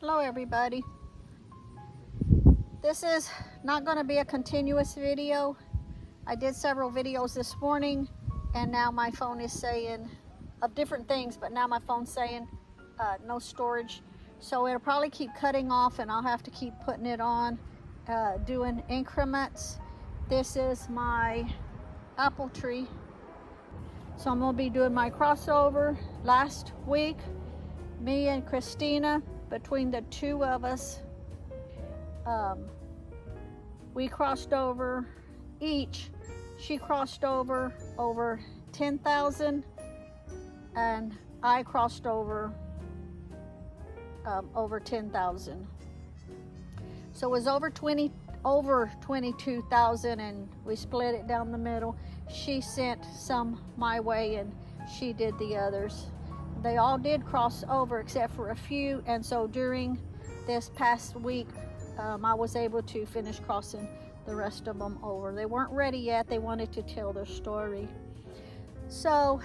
Hello everybody. This is not going to be a continuous video. I did several videos this morning and now my phone is saying of different things, but now my phone's saying no storage. So it'll probably keep cutting off and I'll have to keep putting it on, doing increments. This is my apple tree. So I'm going to be doing my crossover. Last week, me and Christina, between the two of us, we crossed over each. She crossed over 10,000 and I crossed over 10,000. So it was over 22,000 and we split it down the middle. She sent some my way and she did the others. They all did cross over except for a few, and so during this past week I was able to finish crossing the rest of them over. They weren't ready yet. They wanted to tell their story. So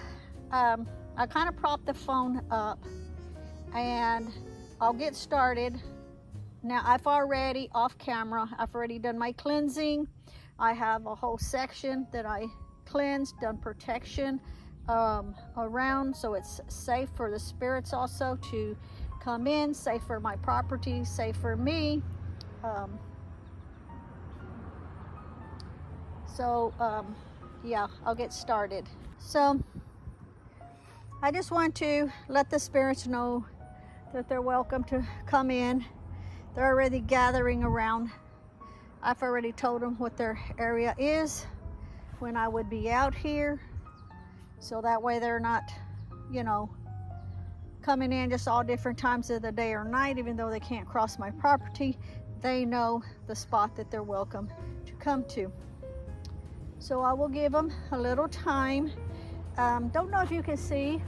I kind of propped the phone up and I'll get started. Now I've already, off camera, I've already done my cleansing. I have a whole section that I cleansed, done protection around, so it's safe for the spirits also to come in, safe for my property, safe for me. Yeah, I'll get started. So I just want to let the spirits know that they're welcome to come in. They're already gathering around. I've already told them what their area is, when I would be out here, so that way they're not, coming in just all different times of the day or night. Even though they can't cross my property, they know the spot that they're welcome to come to. So I will give them a little time. Don't know if you can see,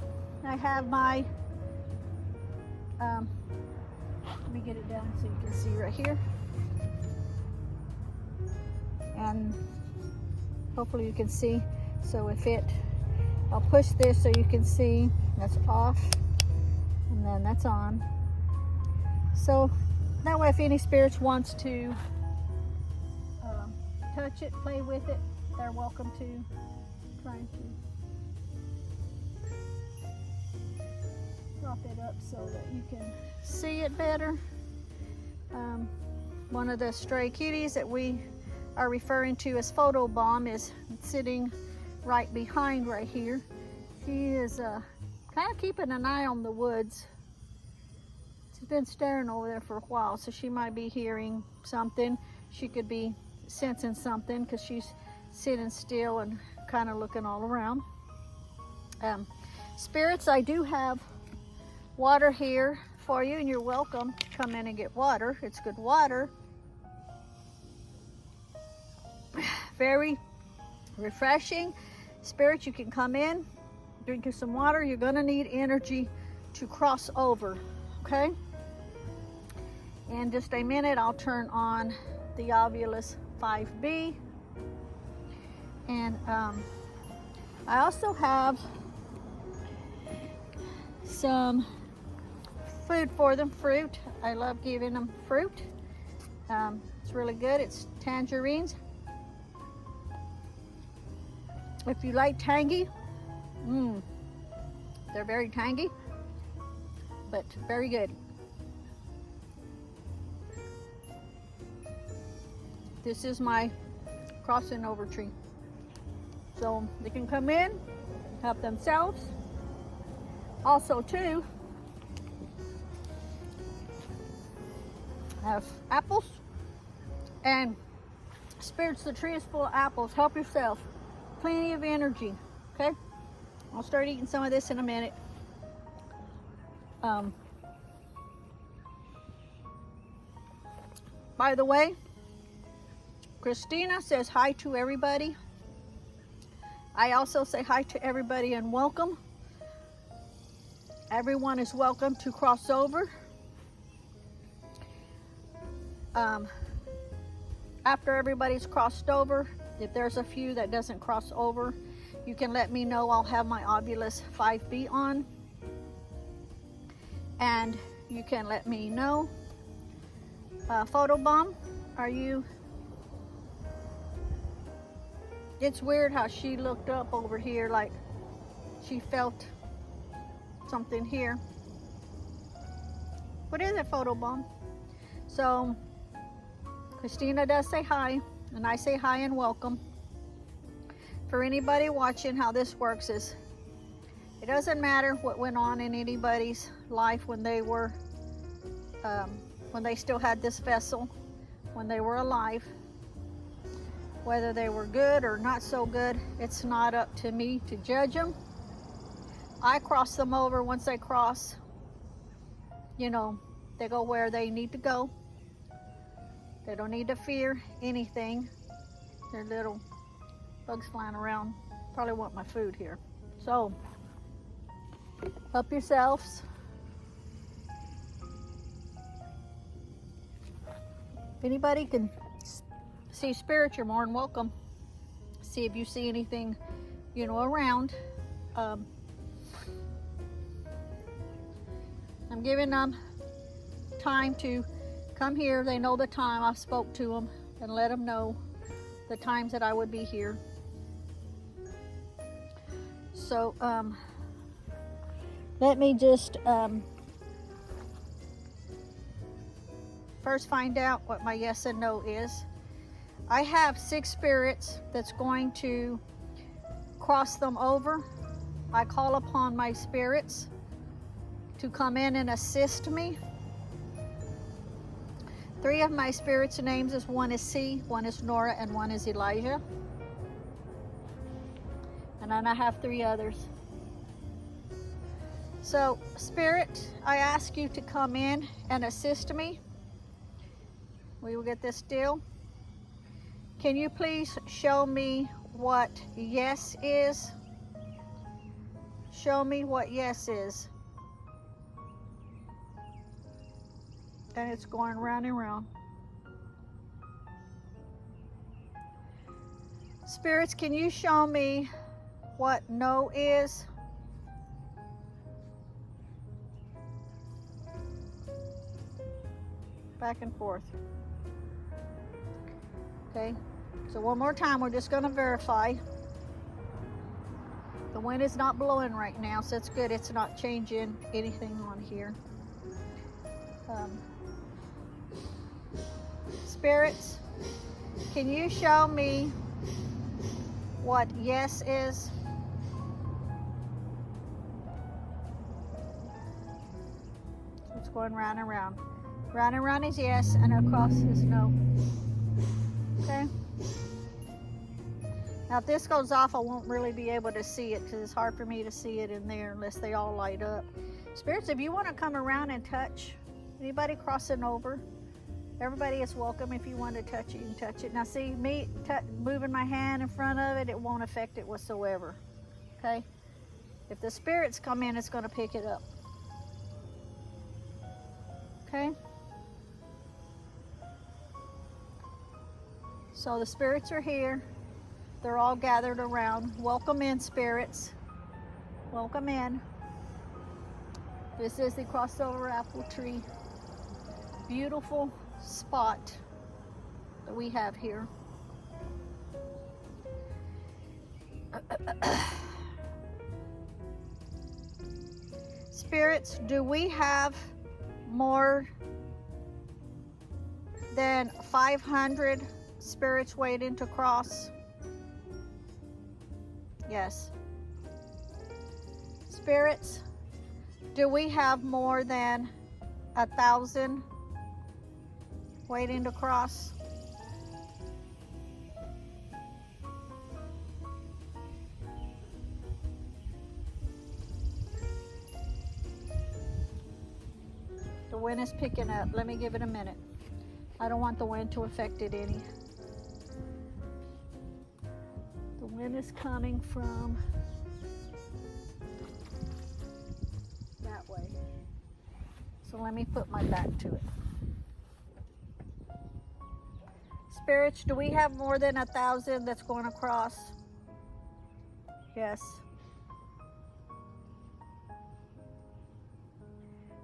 I have my, let me get it down so you can see right here. And hopefully you can see. So I'll push this so you can see that's off and then that's on. So that way if any spirits wants to touch it, play with it, they're welcome to. Trying to prop it up so that you can see it better. One of the stray kitties that we are referring to as Photo Bomb is sitting right behind right here. She is kind of keeping an eye on the woods. She's been staring over there for a while, so she might be hearing something. She could be sensing something because she's sitting still and kind of looking all around. Spirits, I do have water here for you, and you're welcome to come in and get water. It's good water. Very refreshing. Spirits, you can come in, drink you some water. You're going to need energy to cross over, okay? In just a minute, I'll turn on the Ovulus 5B. And I also have some food for them, fruit. I love giving them fruit. It's really good. It's tangerines. If you like tangy, they're very tangy, but very good. This is my crossing over tree. So they can come in, help themselves. Also too, I have apples and spirits. The tree is full of apples. Help yourself. Plenty of energy, okay? I'll start eating some of this in a minute. By the way, Christina says hi to everybody. I also say hi to everybody and welcome. Everyone is welcome to cross over. After everybody's crossed over, if there's a few that doesn't cross over, you can let me know. I'll have my Ovulus 5B on. And you can let me know Photobomb, are you? It's weird how she looked up over here like she felt something here. What is it, Photobomb? So Christina does say hi, and I say hi and welcome. For anybody watching, how this works is, it doesn't matter what went on in anybody's life when they were, when they still had this vessel, when they were alive, whether they were good or not so good. It's not up to me to judge them. I cross them over. Once they cross, you know, they go where they need to go. They don't need to fear anything. There are little bugs flying around. Probably want my food here. So, help yourselves. If anybody can see spirit, you're more than welcome. See if you see anything, you know, around. I'm giving them time to come here. They know the time. I spoke to them and let them know the times that I would be here. So let me just first find out what my yes and no is. I have 6 spirits that's going to cross them over. I call upon my spirits to come in and assist me. 3 of my spirits' names is, one is C, one is Nora, and one is Elijah. And then I have 3 others. So, Spirit, I ask you to come in and assist me. We will get this deal. Can you please show me what yes is? Show me what yes is. And it's going round and round. Spirits, can you show me what no is? Back and forth. Okay, so one more time, we're just going to verify. The wind is not blowing right now, so it's good. It's not changing anything on here. Spirits, can you show me what yes is? So it's going round and round. Round and round is yes, and across is no. Okay. Now if this goes off, I won't really be able to see it because it's hard for me to see it in there unless they all light up. Spirits, if you want to come around and touch, anybody crossing over, everybody is welcome. If you want to touch it, you can touch it. Now see, me moving my hand in front of it, it won't affect it whatsoever. Okay? If the spirits come in, it's going to pick it up. Okay? So the spirits are here. They're all gathered around. Welcome in, spirits. Welcome in. This is the crossover apple tree. Beautiful spot that we have here. Spirits, do we have more than 500 spirits waiting to cross? Yes. Spirits, do we have more than 1,000 waiting to cross? The wind is picking up. Let me give it a minute. I don't want the wind to affect it any. The wind is coming from that way. So let me put my back to it. Spirits, do we have more than 1,000 that's going across? Yes.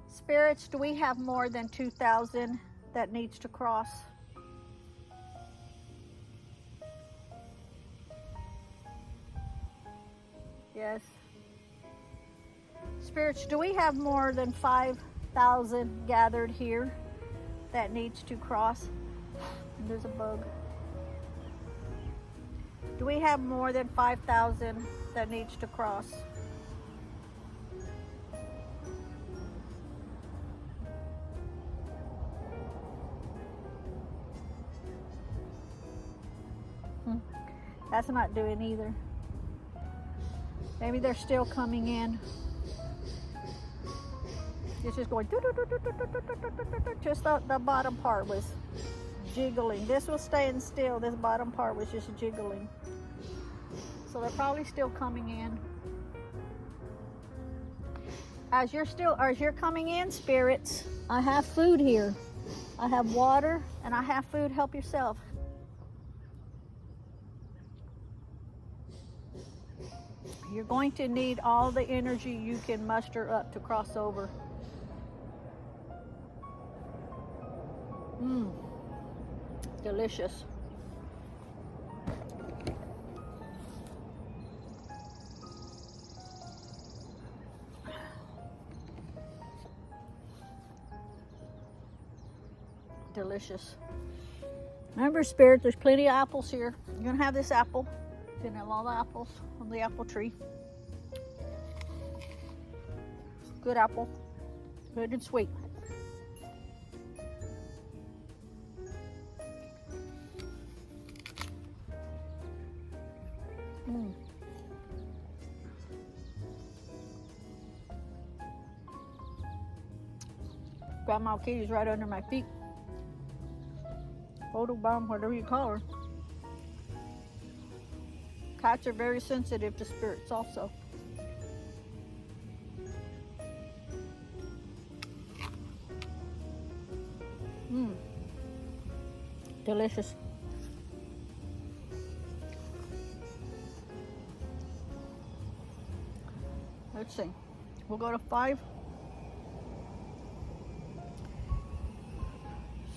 Spirits, do we have more than 2,000 that needs to cross. Yes. Spirits, do we have more than 5,000 gathered here that needs to cross? And there's a bug. Do we have more than 5,000 that needs to cross? That's not doing either. Maybe they're still coming in. It's just going, just the bottom part was jiggling. This was staying still. This bottom part was just jiggling. So they're probably still coming in. As you're coming in, spirits, I have food here. I have water and I have food. Help yourself. You're going to need all the energy you can muster up to cross over. Delicious. Delicious. Remember, spirit, there's plenty of apples here. You're gonna have this apple. You're gonna have all the apples on the apple tree. Good apple. Good and sweet. Grandma Kitty's right under my feet. Photo bomb, whatever you call her. Cats are very sensitive to spirits also. Delicious. Let's see. We'll go to 5.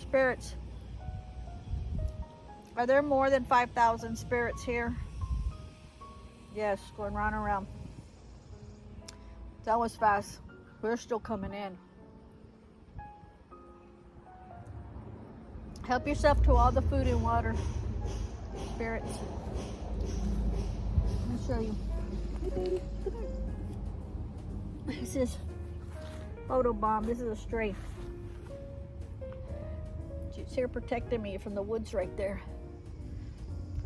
Spirits. Are there more than 5,000 spirits here? Yes, going round and round. That was fast. We're still coming in. Help yourself to all the food and water, spirits. Let me show you. This is photo bomb. This is a stray. It's here protecting me from the woods right there.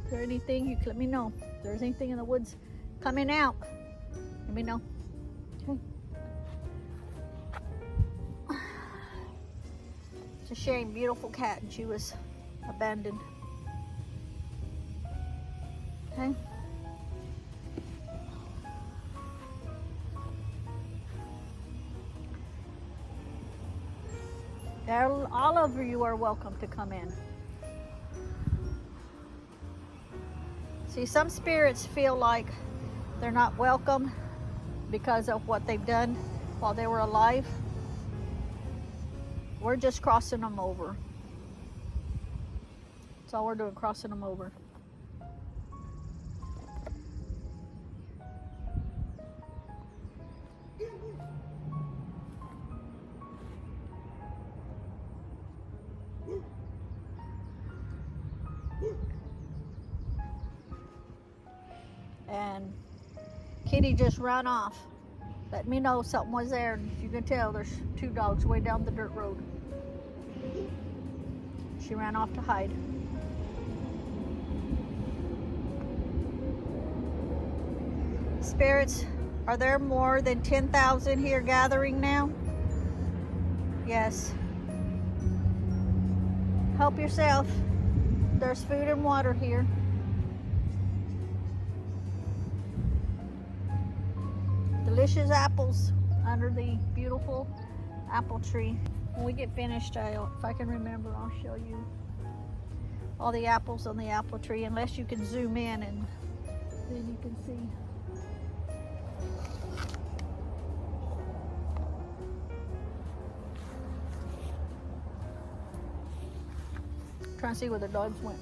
Is there anything? You can let me know. If there's anything in the woods coming out, let me know. Okay. It's a shame. Beautiful cat, and she was abandoned. Okay. All of you are welcome to come in. See, some spirits feel like they're not welcome because of what they've done while they were alive. We're just crossing them over. That's all we're doing, crossing them over. And Kitty just ran off. Let me know something was there. And you can tell there's 2 dogs way down the dirt road. She ran off to hide. Spirits, are there more than 10,000 here gathering now? Yes. Help yourself. There's food and water here. Delicious apples under the beautiful apple tree. When we get finished, if I can remember, I'll show you all the apples on the apple tree, unless you can zoom in and then you can see. Trying to see where the dogs went.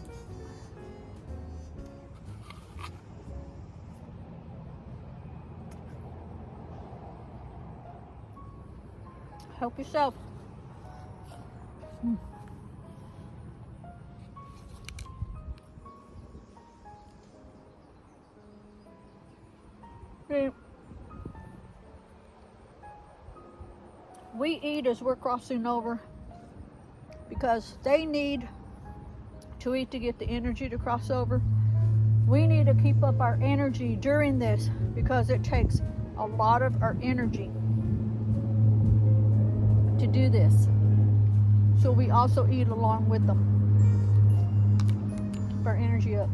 Help yourself. See, we eat as we're crossing over because they need to eat to get the energy to cross over. We need to keep up our energy during this because it takes a lot of our energy to do this. So we also eat along with them. Keep our energy up.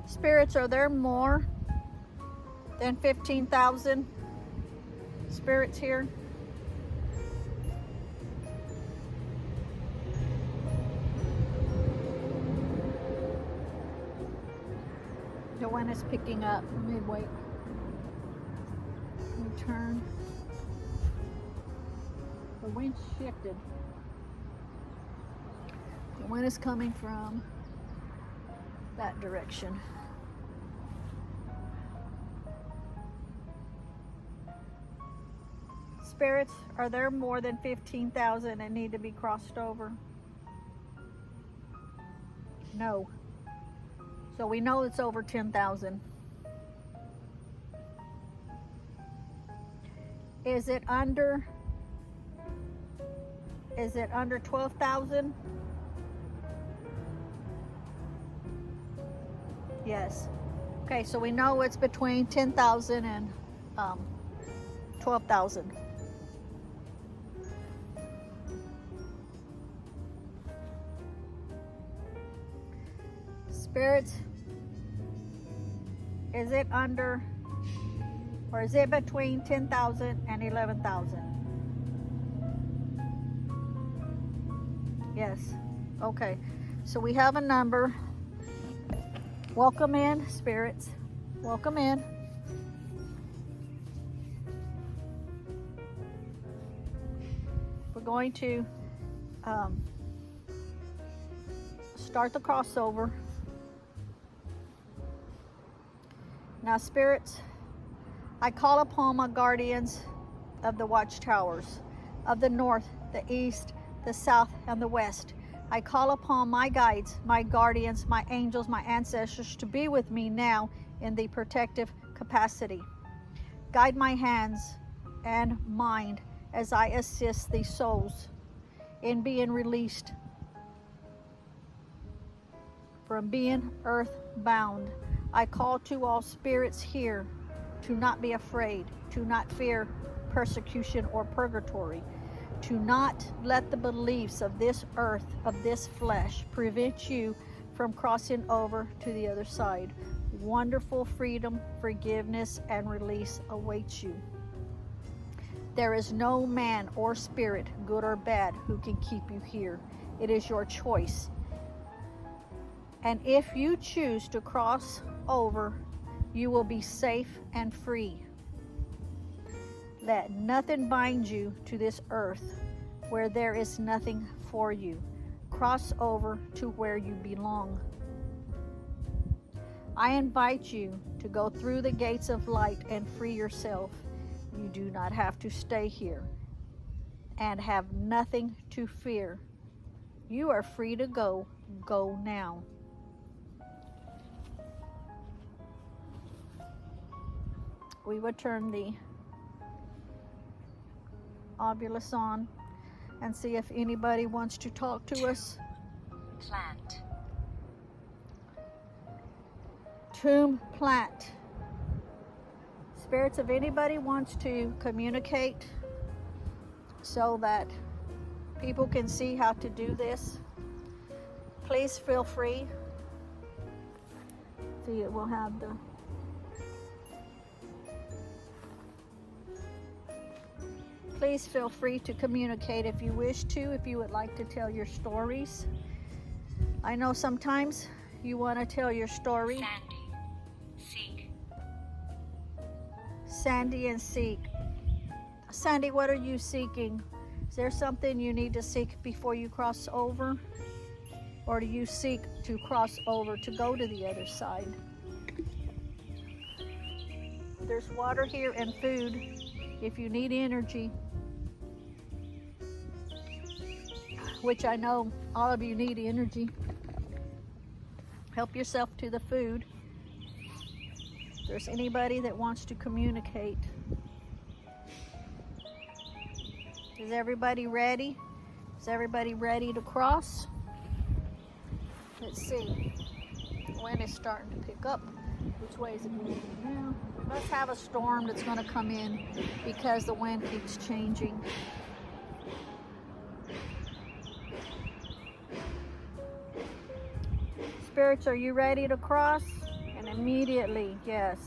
Spirits, are there more than 15,000 spirits here? The wind is picking up. Let me wait. Let me turn. The wind shifted. The wind is coming from that direction. Spirits, are there more than 15,000 that need to be crossed over? No. So we know it's over 10,000. Is it under 12,000? Yes. Okay, so we know it's between 10,000 and 12,000. Spirits, is it under, or is it between 10,000 and 11,000? Yes. Okay, so we have a number. Welcome in, spirits. Welcome in. We're going to start the crossover. Now, spirits, I call upon my guardians of the watchtowers of the north, the east, the south, and the west. I call upon my guides, my guardians, my angels, my ancestors to be with me now in the protective capacity. Guide my hands and mind as I assist these souls in being released from being earthbound. I call to all spirits here to not be afraid, to not fear persecution or purgatory, to not let the beliefs of this earth, of this flesh, prevent you from crossing over to the other side. Wonderful freedom, forgiveness, and release awaits you. There is no man or spirit, good or bad, who can keep you here. It is your choice. And if you choose to cross over, you will be safe and free. Let nothing bind you to this earth where there is nothing for you. Cross over to where you belong. I invite you to go through the gates of light and free yourself. You do not have to stay here and have nothing to fear. You are free to go. Go now. We would turn the obulus on and see if anybody wants to talk to us. Plant. Tomb plant. Spirits, if anybody wants to communicate so that people can see how to do this, please feel free. See, it will have the please feel free to communicate if you wish to, if you would like to tell your stories. I know sometimes You want to tell your story? Sandy. Seek. Sandy and seek. Sandy, what are you seeking? Is there something you need to seek before you cross over? Or do you seek to cross over to go to the other side? There's water here and food if you need energy, which I know all of you need energy. Help yourself to the food. If there's anybody that wants to communicate. Is everybody ready? Is everybody ready to cross? Let's see. The wind is starting to pick up. Which way is it moving now? We must have a storm that's going to come in because the wind keeps changing. Spirits, are you ready to cross? And immediately, yes.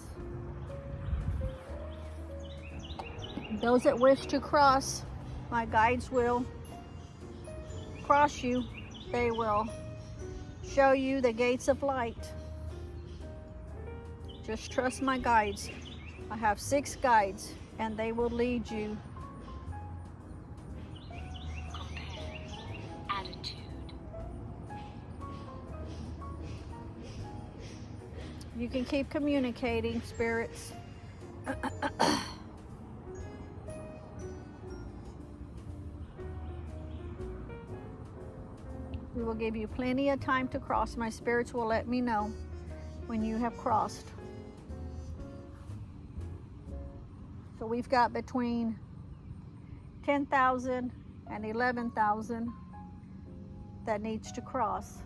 Those that wish to cross, my guides will cross you. They will show you the gates of light. Just trust my guides. I have 6 guides and they will lead you. Compare. Attitude. You can keep communicating, spirits. We will give you plenty of time to cross. My spirits will let me know when you have crossed. So we've got between 10,000 and 11,000 that needs to cross.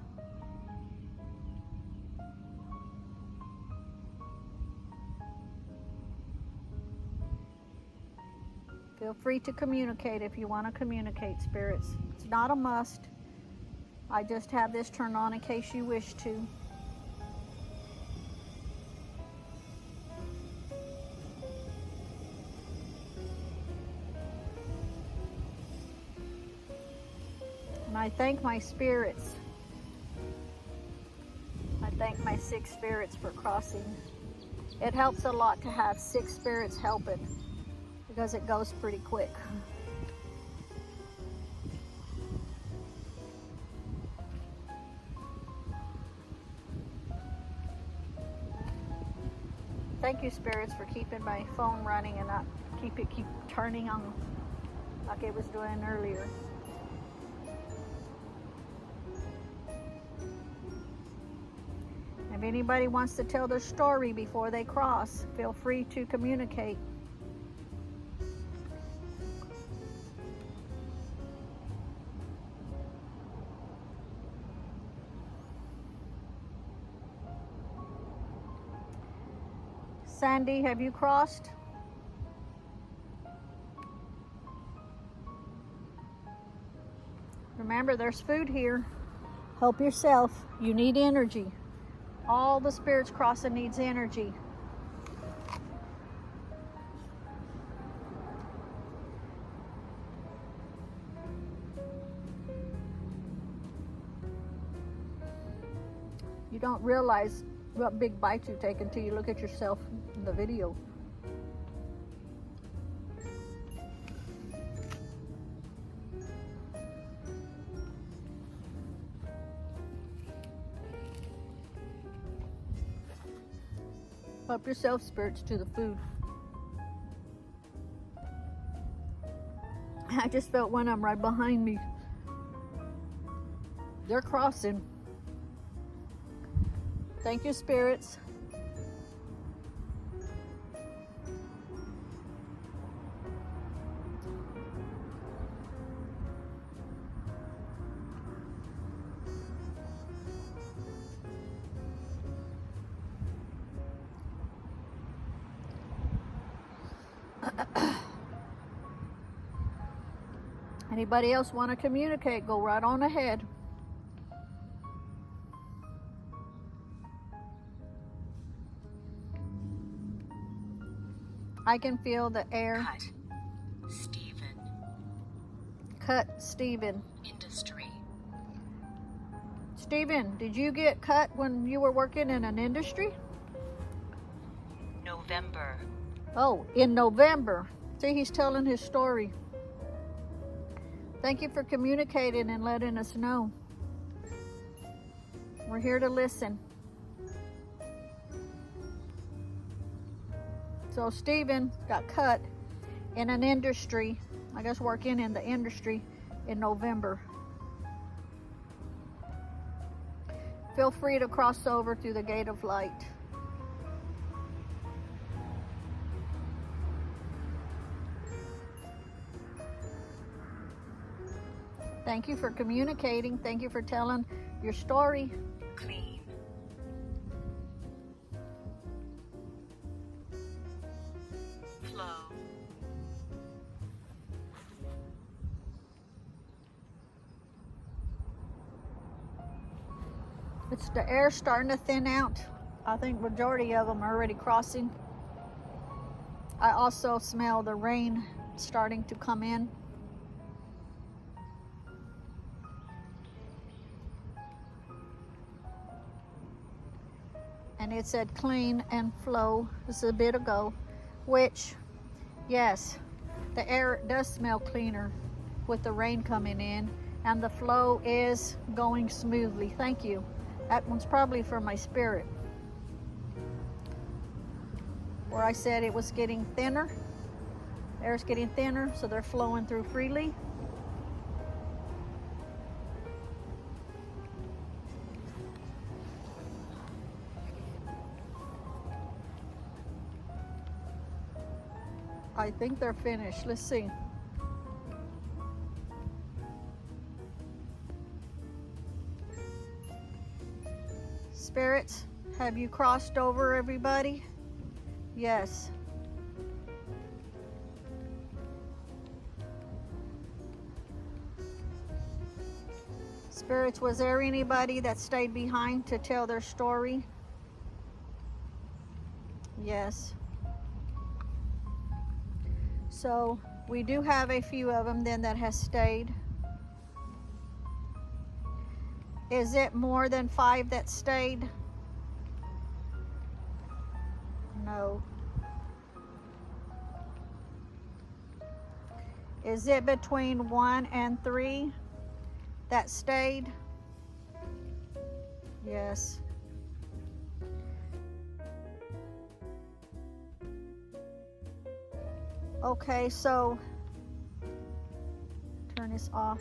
Feel free to communicate if you want to communicate, spirits. It's not a must. I just have this turned on in case you wish to. And I thank my spirits. I thank my 6 spirits for crossing. It helps a lot to have 6 spirits helping because it goes pretty quick. Thank you, spirits, for keeping my phone running and not keep turning on like it was doing earlier. If anybody wants to tell their story before they cross, feel free to communicate. Sandy, have you crossed? Remember, there's food here. Help yourself. You need energy. All the spirits crossing needs energy. You don't realize what big bites you take until you look at yourself in the video. Help yourself, spirits, to the food. I just felt one of them right behind me. They're crossing. Thank you, spirits. Anybody else want to communicate? Go right on ahead. I can feel the air. Cut. Stephen. Cut, Stephen. Industry. It's Stephen, did you get cut when you were working in an industry? November. Oh, in November. See, he's telling his story. Thank you for communicating and letting us know. We're here to listen. So Stephen got cut in an industry, I guess working in the industry in November. Feel free to cross over through the gate of light. Thank you for communicating. Thank you for telling your story. Clean. Flow. It's the air starting to thin out. I think majority of them are already crossing. I also smell the rain starting to come in. And it said clean and flow. This is a bit ago, which, yes, the air does smell cleaner with the rain coming in, and the flow is going smoothly. Thank you. That one's probably for my spirit. Where I said it was getting thinner. Air's getting thinner, so they're flowing through freely. I think they're finished. Let's see. Spirits, have you crossed over, everybody? Yes. Spirits, was there anybody that stayed behind to tell their story? Yes. So we do have a few of them then that has stayed. Is it more than 5 that stayed? No. Is it between 1 and 3 that stayed? Yes. Okay, so turn this off.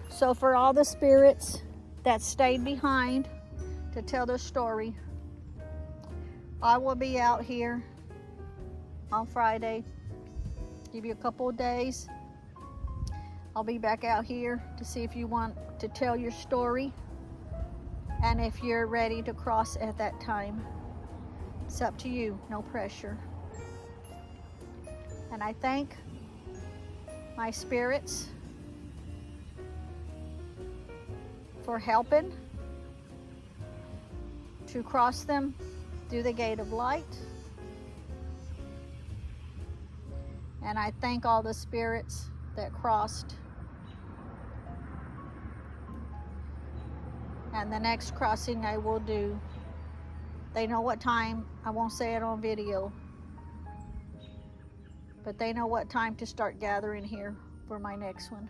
So for all the spirits that stayed behind to tell their story, I will be out here on Friday. Give you a couple of days. I'll be back out here to see if you want to tell your story and if you're ready to cross at that time. It's up to you, no pressure. And I thank my spirits for helping to cross them through the gate of light. And I thank all the spirits that crossed. And the next crossing I will do, they know what time. I won't say it on video, but they know what time to start gathering here for my next one.